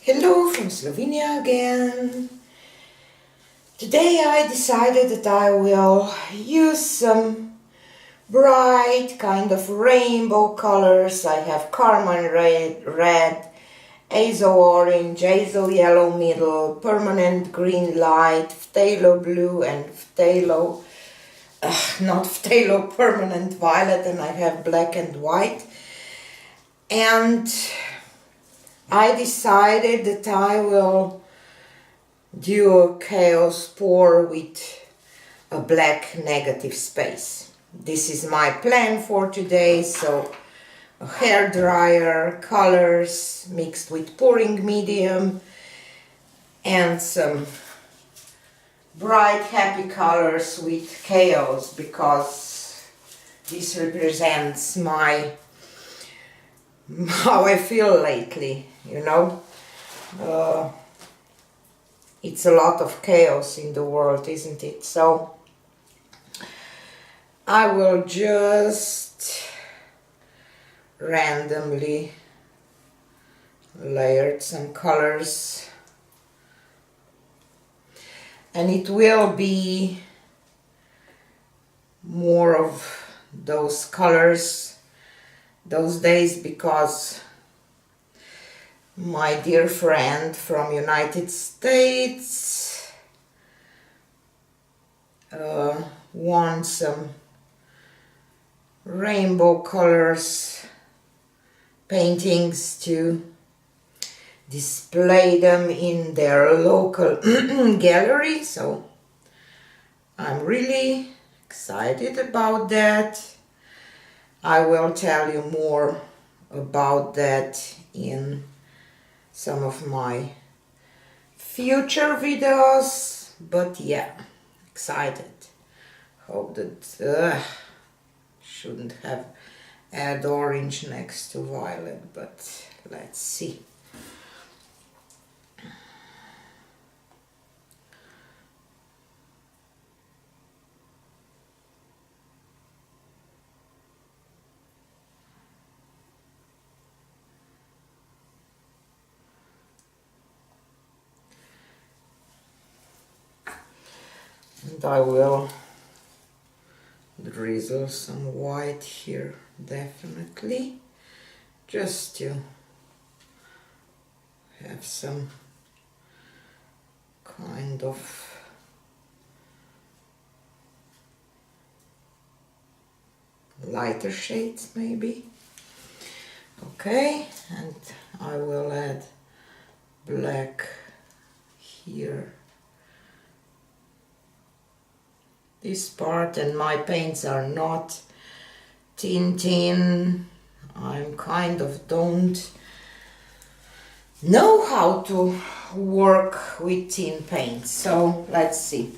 Hello from Slovenia again. Today I decided that I will use some bright kind of rainbow colors. I have Carmine red, Azo Orange, Azo Yellow Middle, Permanent Green Light, Phthalo Blue and not Phthalo Permanent Violet, and I have black and white. And I decided that I will do a chaos pour with a black negative space. This is my plan for today, so a hair dryer, colors mixed with pouring medium, and some bright happy colors with chaos, because this represents how I feel lately, you know. It's a lot of chaos in the world, isn't it? So I will just randomly layer some colors, and it will be more of those colors those days, because my dear friend from United States wants some rainbow colors paintings to display them in their local gallery, so I'm really excited about that. I will tell you more about that in some of my future videos, but yeah, excited. Hope that shouldn't have add orange next to violet, but let's see. And I will drizzle some white here, definitely, just to have some kind of lighter shades maybe. Okay, and I will add black here, this part, and my paints are not tintin. I'm kind of don't know how to work with tin paints, so let's see.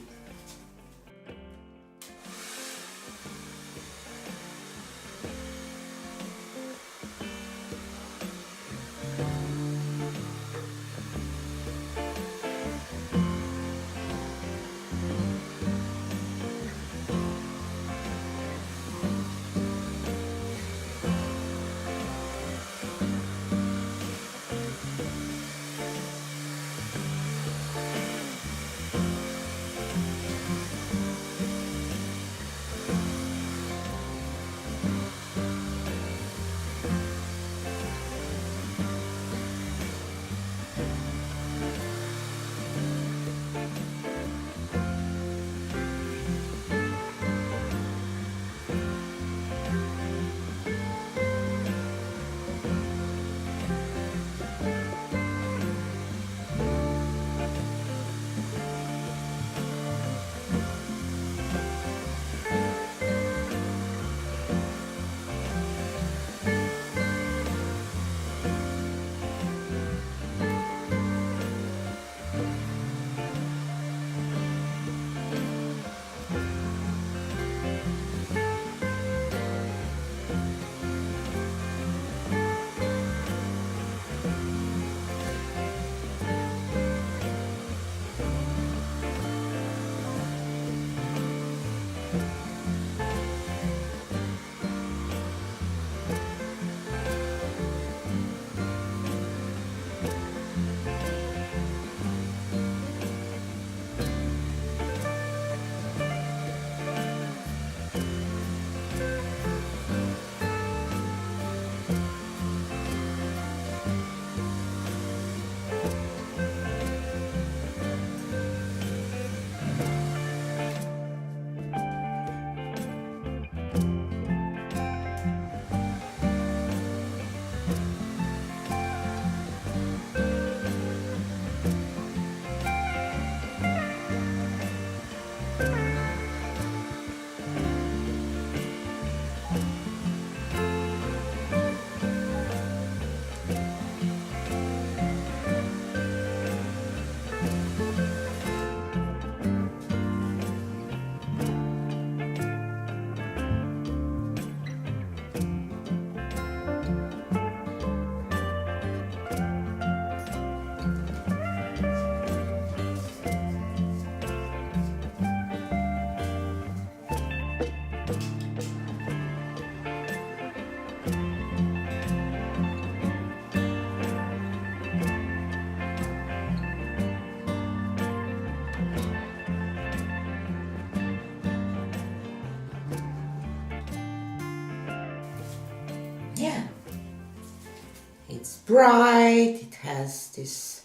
bright, it has this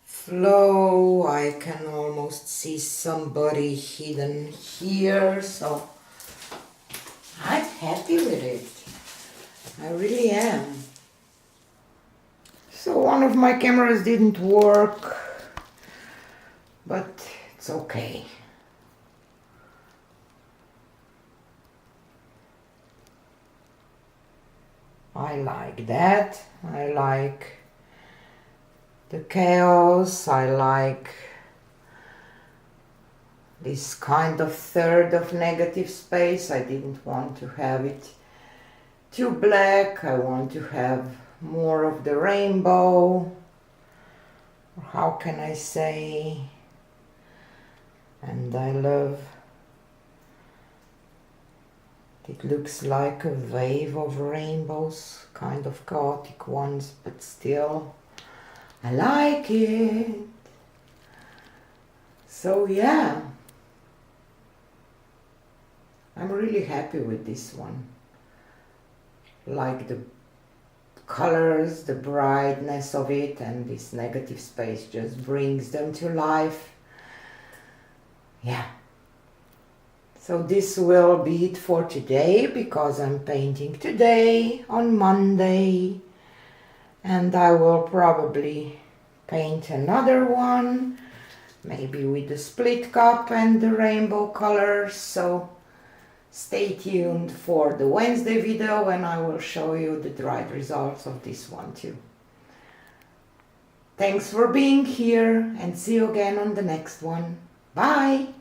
flow. I can almost see somebody hidden here, so I'm happy with it. I really am. So one of my cameras didn't work, but it's okay. I like that. I like the chaos. I like this kind of third of negative space. I didn't want to have it too black. I want to have more of the rainbow. How can I say? And I love, it looks like a wave of rainbows, kind of chaotic ones, but still I like it. So yeah, I'm really happy with this one. Like the colors, the brightness of it, and this negative space just brings them to life. Yeah. So this will be it for today, because I'm painting today on Monday, and I will probably paint another one, maybe with the split cup and the rainbow colors. So stay tuned for the Wednesday video, and I will show you the dried results of this one too. Thanks for being here, and see you again on the next one. Bye!